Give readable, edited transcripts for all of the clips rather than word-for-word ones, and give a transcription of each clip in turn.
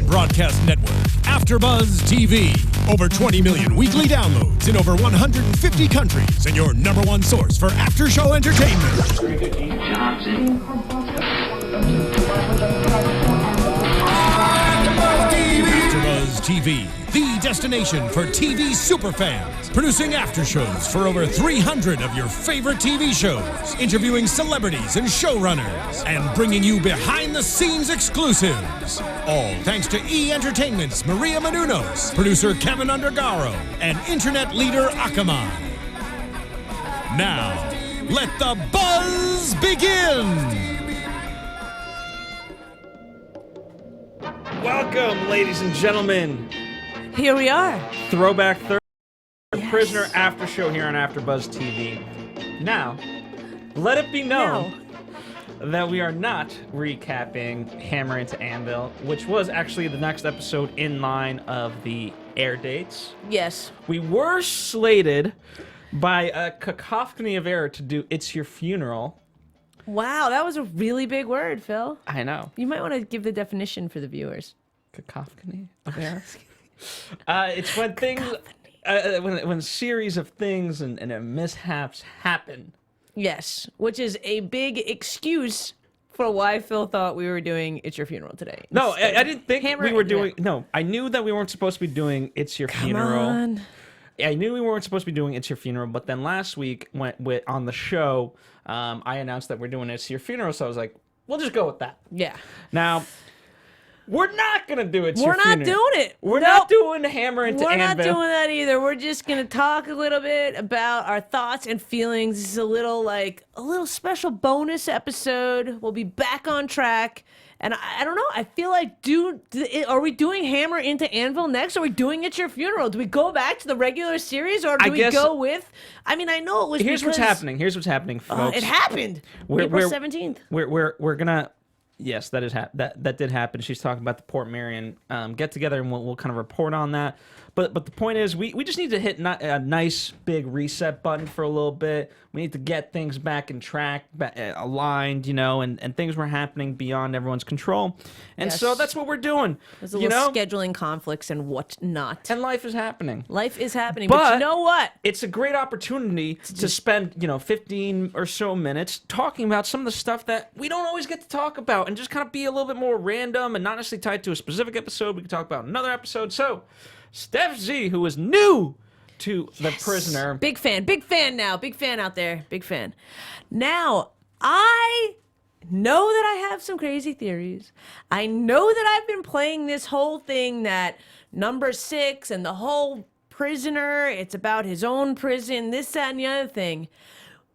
broadcast network, AfterBuzz TV. Over 20 million weekly downloads in over 150 countries, and your number one source for after-show entertainment. AfterBuzz TV, the destination for TV superfans, producing aftershows for over 300 of your favorite TV shows, interviewing celebrities and showrunners, and bringing you behind-the-scenes exclusives. All thanks to E! Entertainment's Maria Menounos, producer Kevin Undergaro, and internet leader Akamai. Now, let the buzz begin! Welcome, ladies and gentlemen. Here we are. Throwback Thursday, Yes. Prisoner After Show here on AfterBuzz TV. Now, let it be known that we are not recapping Hammer into Anvil, which was actually the next episode in line of the air dates. Yes. We were slated by a cacophony of error to do It's Your Funeral. Wow, that was a really big word, Phil. I know. You might want to give the definition for the viewers. Cacophony of error? It's when things... when a series of things and mishaps happen. Yes, which is a big excuse for why Phil thought we were doing It's Your Funeral today. No, I didn't think Hammer- we were doing... yeah. No, I knew that we weren't supposed to be doing It's Your Funeral. on. I knew we weren't supposed to be doing It's Your Funeral, but then last week on the show, I announced that we're doing It's Your Funeral, so I was like, we'll just go with that. Yeah. Now, we're not going to do It's Your We're Funeral. not doing it. We're Nope. not doing Hammer into We're Anvil. not doing that either. We're just going to talk a little bit about our thoughts and feelings. This is a little special bonus episode. We'll be back on track. And I don't know. I feel like, are we doing Hammer into Anvil next? Are we doing It's Your Funeral? Do we go back to the regular series, or do we go with? I mean, I know it was. Here's what's happening. Here's what's happening, folks. It happened. April 17th. We're gonna. Yes, that is that did happen. She's talking about the Port Marion get together, and we'll kind of report on that. But the point is, we just need to hit a nice big reset button for a little bit. We need to get things back in track, aligned, and things were happening beyond everyone's control. And so that's what we're doing. There's a little scheduling conflicts and whatnot. And life is happening. Life is happening, but you know what? It's a great opportunity to spend, 15 or so minutes talking about some of the stuff that we don't always get to talk about, and just kind of be a little bit more random and not necessarily tied to a specific episode. We can talk about another episode. So, Steph Z, who is new to The Prisoner. Big fan now. Big fan out there. Big fan. Now, I know that I have some crazy theories. I know that I've been playing this whole thing that number 6 and the whole prisoner, it's about his own prison, this, that, and the other thing.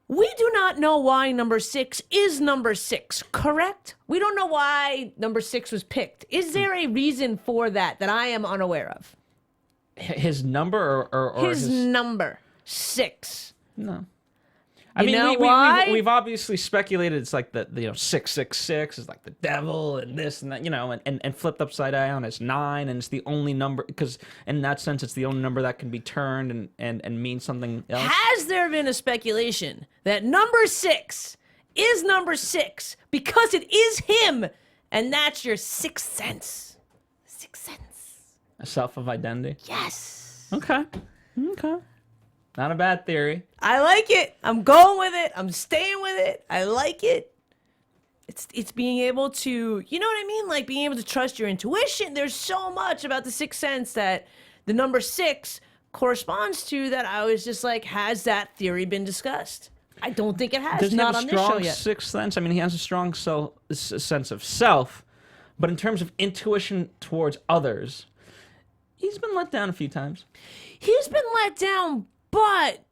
We do not know why number 6 is number 6, correct? We don't know why number 6 was picked. Is there a reason for that I am unaware of? His number or his number 6. No. I mean, why? We've obviously speculated it's like the 666 is like the devil and this and that, and flipped upside down is 9, and it's the only number, because in that sense it's the only number that can be turned and mean something else. Has there been a speculation that number 6 is number 6 because it is him, and that's your sixth sense? Sixth sense. A self of identity? Yes. Okay. Not a bad theory. I like it. I'm going with it. I'm staying with it. I like it. It's being able to, you know what I mean? Like being able to trust your intuition. There's so much about the sixth sense that the number 6 corresponds to, that I was just like, has that theory been discussed? I don't think it has. Does he Not have on a this show strong yet. sixth sense? I mean, he has a strong sense of self, but in terms of intuition towards others, he's been let down a few times. He's been let down, but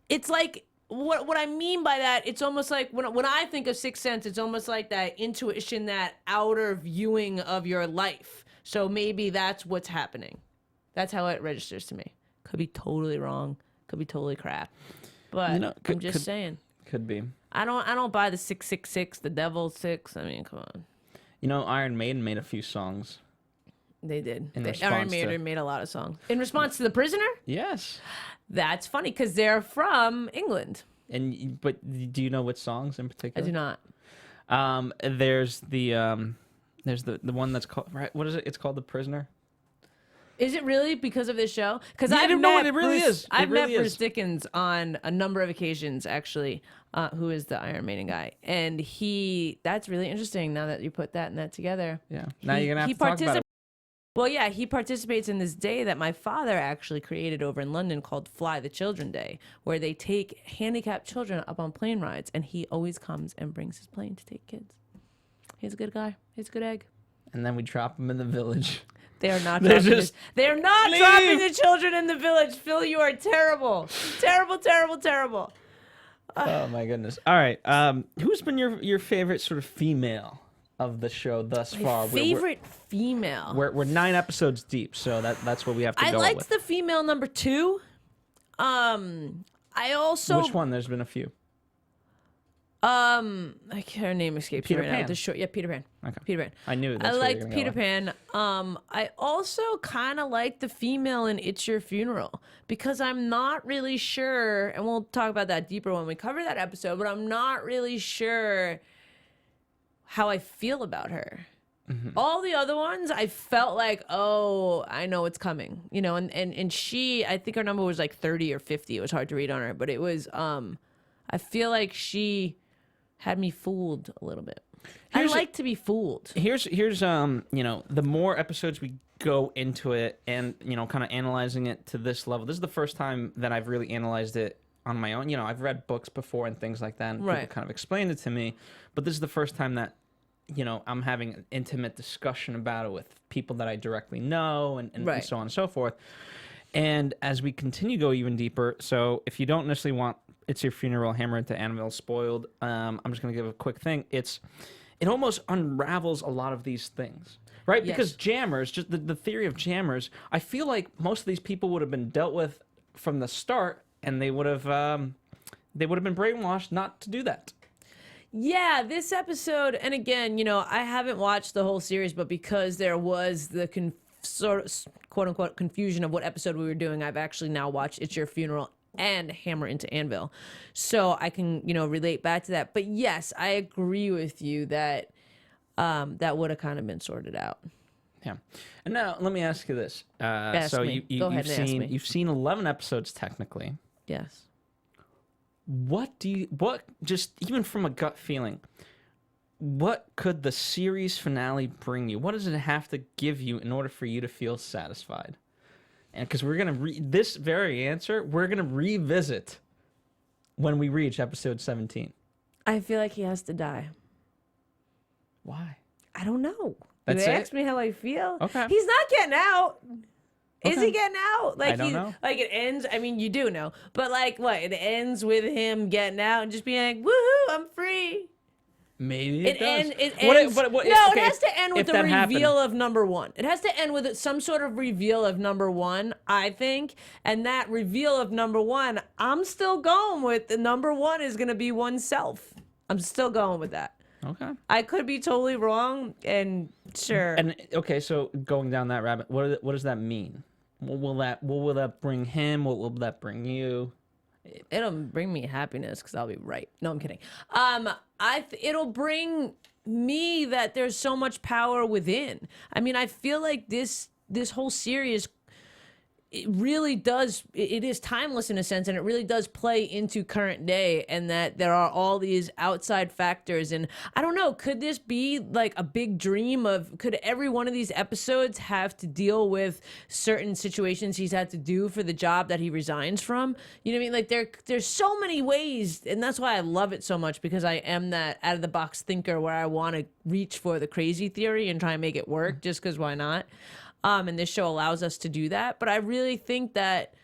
it's like, what I mean by that, it's almost like when I think of sixth sense, it's almost like that intuition, that outer viewing of your life. So maybe that's what's happening. That's how it registers to me. Could be totally wrong. Could be totally crap. But I'm just saying. Could be. I don't buy the 666, the devil 6. I mean, come on. Iron Maiden made a few songs. They did. response Iron to- Maiden made a lot of songs. In response to The Prisoner? Yes. That's funny because they're from England. But do you know what songs in I particular? do not. There's the There's the one that's called, right? What is it? It's called The Prisoner. Is it really because of this show? Because Yeah, I've no, met it really is. It I've met really Bruce is. Dickens on a number of occasions, actually, who is the Iron Maiden guy, and that's really interesting. Now that you put that and that together, Yeah. Now you're gonna have to talk about it. Well, yeah, he participates in this day that my father actually created over in London called Fly the Children Day, where they take handicapped children up on plane rides, and he always comes and brings his plane to take kids. He's a good guy. He's a good egg. And then we drop them in the village. They are not They're dropping just, They are not leave. dropping the children in the village. Phil, you are terrible. Terrible, terrible, terrible. Oh my goodness. All right. Who's been your favorite sort of female of the show thus far? Favorite female. We're 9 episodes deep, so that's what we have to I go liked with. the female number 2. I also Which one? There's been a few. her name escapes Peter me right Pan. now. The short, yeah, Peter Pan. Okay. Peter Pan. I knew that's I what you were liked gonna go Peter with. Pan. I also kind of liked the female in It's Your Funeral because I'm not really sure, and we'll talk about that deeper when we cover that episode, but I'm not really sure how I feel about her. All the other ones, I felt like, oh, I know it's coming, and she, I think her number was like 30 or 50. It was hard to read on her, but it was, I feel like she had me fooled a little bit. I like to be fooled. Here's the more episodes we go into it and, kind of analyzing it to this level. This is the first time that I've really analyzed it on my own. I've read books before and things like that, and people kind of explained it to me, but this is the first time that I'm having an intimate discussion about it with people that I directly know and so on and so forth. And as we continue to go even deeper, so if you don't necessarily want It's Your Funeral, Hammer into Anvil spoiled, I'm just going to give a quick thing. It almost unravels a lot of these things, right? Yes. Because jammers, just the theory of jammers, I feel like most of these people would have been dealt with from the start, and they would have been brainwashed not to do that. Yeah, this episode, and again, I haven't watched the whole series, but because there was the sort of quote unquote confusion of what episode we were doing, I've actually now watched It's Your Funeral and Hammer into Anvil. So I can, relate back to that. But yes, I agree with you that that would have kind of been sorted out. Yeah. And now let me ask you this. Ask me. Go ahead and ask me. You've seen 11 episodes technically. Yes. What just even from a gut feeling, what could the series finale bring you? What does it have to give you in order for you to feel satisfied? And because we're going to this very answer, we're going to revisit when we reach episode 17. I feel like he has to die. Why? I don't know. That's you it? asked me how I feel. Okay. He's not getting out. Is Okay. he getting out? Like I don't know. Like it ends. I mean, you do know, but like what? It ends with him getting out and just being like, "Woohoo! I'm free." Maybe it does. It What- ends. but what- no, okay, it has to end with if the that reveal happened- of number 1. It has to end with some sort of reveal of number 1, I think. And that reveal of number 1, I'm still going with the number 1 is going to be oneself. I'm still going with that. Okay. I could be totally wrong, and sure. And okay, so going down that rabbit, what does that mean? What will that bring him? What will that bring you? It'll bring me happiness because I'll be right. No, I'm kidding. It'll bring me that there's so much power within. I mean, I feel like this whole series, it really does. It is timeless in a sense, and it really does play into current day, and that there are all these outside factors. And I don't know, could this be like a big dream of? Could every one of these episodes have to deal with certain situations he's had to do for the job that he resigns from? You know what I mean? Like there's so many ways, and that's why I love it so much, because I am that out of the box thinker where I want to reach for the crazy theory and try and make it work. Just because why not? And this show allows us to do that. But I really think that,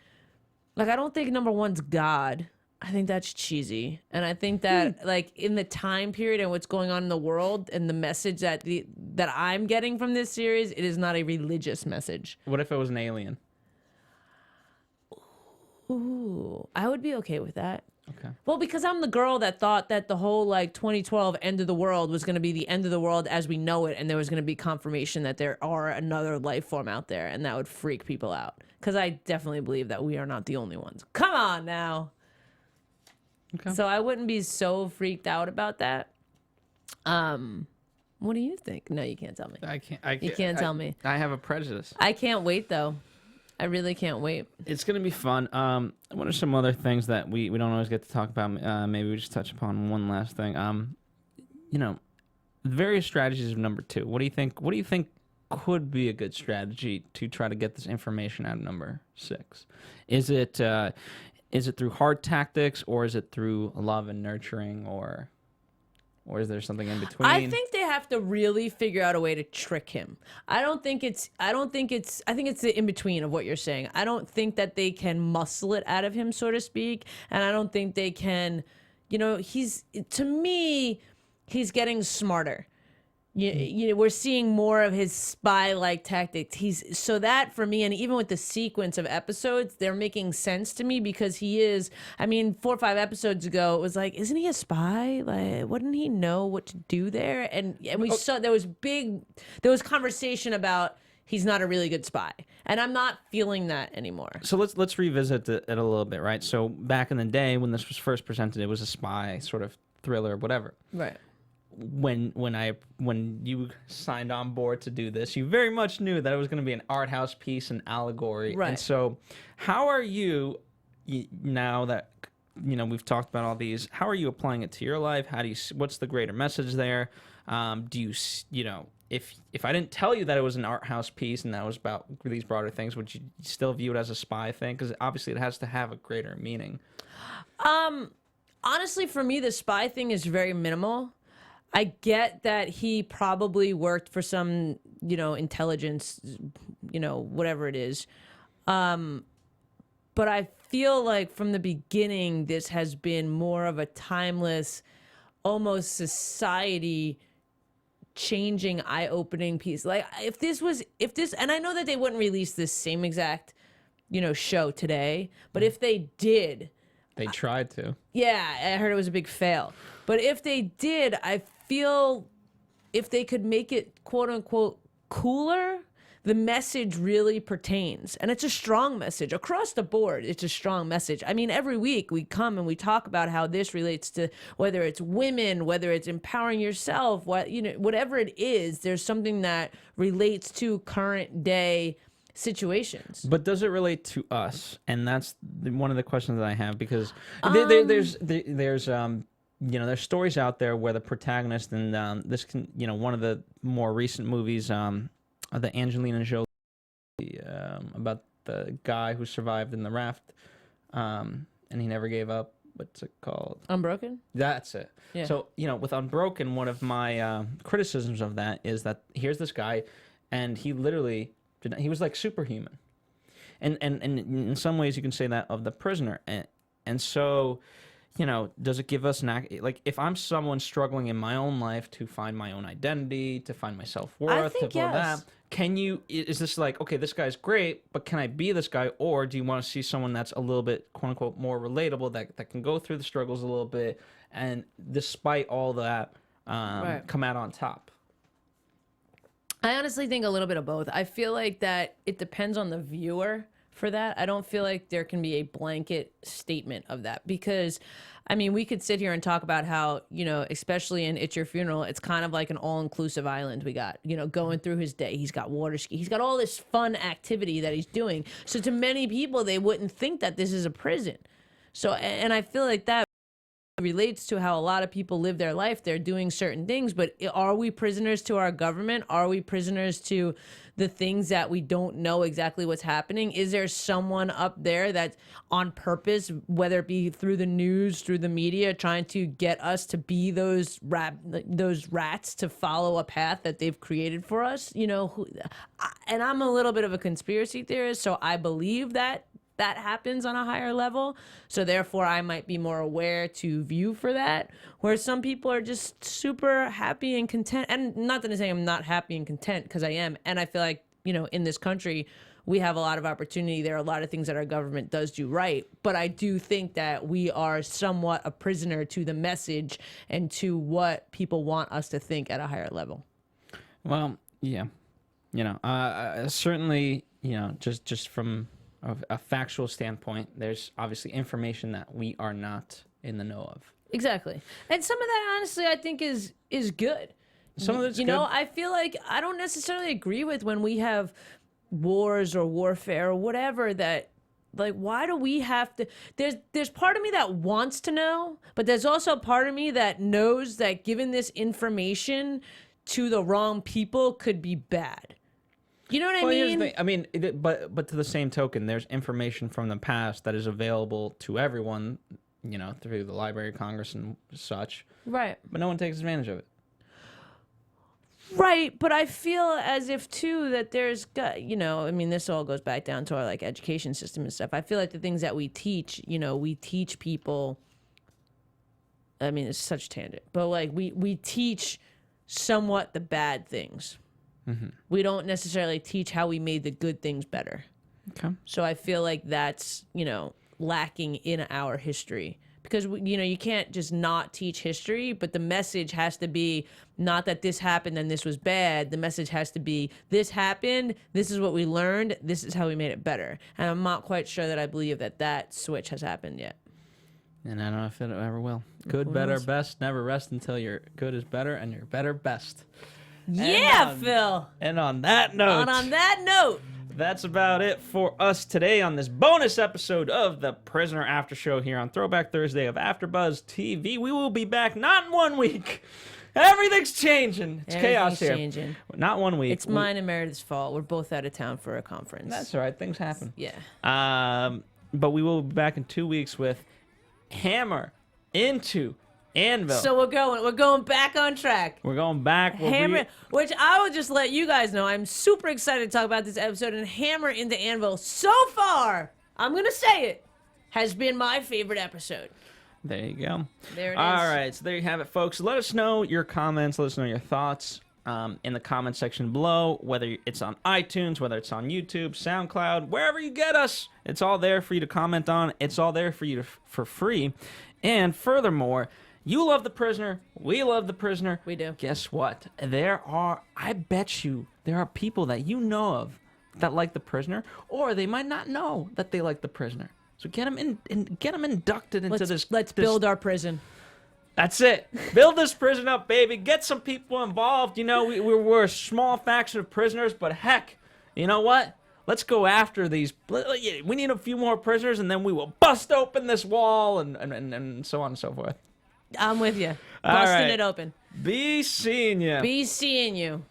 like, I don't think number 1's God. I think that's cheesy. And I think that, like, in the time period and what's going on in the world and the message that I'm getting from this series, it is not a religious message. What if it was an alien? Ooh, I would be okay with that. Okay. Well, because I'm the girl that thought that the whole like 2012 end of the world was going to be the end of the world as we know it, and there was going to be confirmation that there are another life form out there, and that would freak people out. Because I definitely believe that we are not the only ones. Come on now. Okay. So I wouldn't be so freaked out about that. What do you think? No, you can't tell me. I can't. You can't tell me. I have a prejudice. I can't wait though. I really can't wait. It's gonna be fun. What are some other things that we don't always get to talk about? Maybe we just touch upon one last thing. Various strategies of number 2. What do you think? What do you think could be a good strategy to try to get this information out of number 6? Is it through hard tactics, or is it through love and nurturing, or is there something in between? I think they have to really figure out a way to trick him. I think it's the in between of what you're saying. I don't think that they can muscle it out of him, so to speak, and I don't think they can, he's getting smarter. We're seeing more of his spy-like tactics. So that for me, and even with the sequence of episodes, they're making sense to me because he is. I mean, 4 or 5 episodes ago, it was like, isn't he a spy? Like, wouldn't he know what to do there? And we saw there was conversation about he's not a really good spy, and I'm not feeling that anymore. So let's revisit it a little bit, right? So back in the day when this was first presented, it was a spy sort of thriller, whatever. Right. When you signed on board to do this, you very much knew that it was going to be an art house piece, an allegory. Right. And so how are you, now that we've talked about all these, how are you applying it to your life? What's the greater message there? Do you if I didn't tell you that it was an art house piece and that was about these broader things, would you still view it as a spy thing? Because obviously it has to have a greater meaning. Honestly, for me, the spy thing is very minimal. I get that he probably worked for some, intelligence, whatever it is. But I feel like from the beginning, this has been more of a timeless, almost society changing, eye-opening piece. Like if this, and I know that they wouldn't release this same exact, show today, but if they did, they tried to. Yeah, I heard it was a big fail. But if they did, I feel if they could make it quote unquote cooler, the message really pertains. And it's a strong message across the board. It's a strong message. I mean, every week we come and we talk about how this relates to whether it's women, whether it's empowering yourself, whatever it is, there's something that relates to current day situations. But does it relate to us? And that's one of the questions that I have, because there's there's stories out there where the protagonist, and this can, one of the more recent movies, the Angelina Jolie, about the guy who survived in the raft, and he never gave up. What's it called? Unbroken? That's it. Yeah. So, with Unbroken, one of my criticisms of that is that here's this guy, and he literally, he was like superhuman. And in some ways you can say that of the prisoner. And so, does it give us like, if I'm someone struggling in my own life to find my own identity, to find my self-worth, to feel that, is this like, okay, this guy's great, but can I be this guy? Or do you want to see someone that's a little bit, quote unquote, more relatable, that can go through the struggles a little bit, and despite all that, come out on top? I honestly think a little bit of both. I feel like that it depends on the viewer for that. I don't feel like there can be a blanket statement of that, because I mean, we could sit here and talk about how, especially in It's Your Funeral, it's kind of like an all-inclusive island we got, going through his day. He's got water ski. He's got all this fun activity that he's doing. So to many people, they wouldn't think that this is a prison. So, and I feel like that relates to how a lot of people live their life. They're doing certain things, but are we prisoners to our government? Are we prisoners to the things that we don't know exactly what's happening? Is there someone up there that's on purpose, whether it be through the news, through the media, trying to get us to be those rats to follow a path that they've created for us? And I'm a little bit of a conspiracy theorist, so I believe that happens on a higher level. So therefore I might be more aware to view for that, where some people are just super happy and content. And not that I'm saying I'm not happy and content, because I am. And I feel like, in this country, we have a lot of opportunity. There are a lot of things that our government does do right. But I do think that we are somewhat a prisoner to the message and to what people want us to think at a higher level. Well, yeah. Certainly, just from a factual standpoint, there's obviously information that we are not in the know of. Exactly. And some of that, honestly, I think is good. Some of it's You good. know, I feel like I don't necessarily agree with when we have wars or warfare or whatever that, like, why do we have to? There's part of me that wants to know, but there's also part of me that knows that giving this information to the wrong people could be bad. You know what I Well, here's mean? the thing. I mean, but to the same token, there's information from the past that is available to everyone, you know, through the Library of Congress and such. Right. But no one takes advantage of it. Right, but I feel as if too that there's, you know, I mean, this all goes back down to our like education system and stuff. I feel like the things that we teach, you know, we teach people. I mean, it's such a tangent, but like we teach somewhat the bad things. We don't necessarily teach how we made the good things better. Okay. So I feel like that's, you know, lacking in our history. Because, you know, you can't just not teach history, but the message has to be not that this happened and this was bad. The message has to be this happened, this is what we learned, this is how we made it better. And I'm not quite sure that I believe that that switch has happened yet. And I don't know if it ever will. Good, better, best. Never rest until your good is better and your better best. Yeah, Phil. And on that note. And on that note. That's about it for us today on this bonus episode of the Prisoner After Show here on Throwback Thursday of AfterBuzz TV. We will be back not in 1 week. Everything's changing. It's chaos here. Changing. Not 1 week. It's mine and Meredith's fault. We're both out of town for a conference. That's all right. Things happen. Yeah. But we will be back in 2 weeks with Hammer into Anvil. So we're going back on track. We're going back. Hammer, which I will just let you guys know, I'm super excited to talk about this episode, and Hammer into Anvil so far, I'm going to say it, has been my favorite episode. There you go. There it is. All right, so there you have it, folks. Let us know your comments. Let us know your thoughts in the comment section below, whether it's on iTunes, whether it's on YouTube, SoundCloud, wherever you get us. It's all there for you to comment on. It's all there for you for free. And furthermore, you love The Prisoner. We love The Prisoner. We do. Guess what? I bet you, there are people that you know of that like The Prisoner, or they might not know that they like The Prisoner. So get them inducted into this. Let's build our prison. That's it. Build this prison up, baby. Get some people involved. You know, we're a small faction of prisoners, but heck, you know what? Let's go after these. We need a few more prisoners, and then we will bust open this wall, and so on and so forth. I'm with you. All Busting right. it open. Be seeing you. Be seeing you.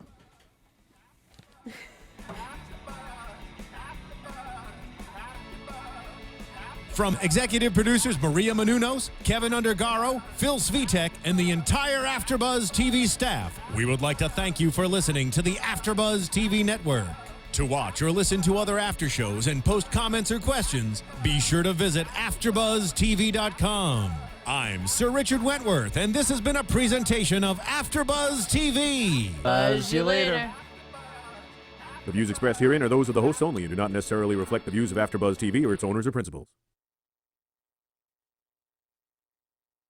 From executive producers Maria Menounos, Kevin Undergaro, Phil Svitek, and the entire AfterBuzz TV staff, we would like to thank you for listening to the AfterBuzz TV network. To watch or listen to other after shows and post comments or questions, be sure to visit AfterBuzzTV.com. I'm Sir Richard Wentworth, and this has been a presentation of AfterBuzz TV. Buzz you later. The views expressed herein are those of the hosts only and do not necessarily reflect the views of AfterBuzz TV or its owners or principals.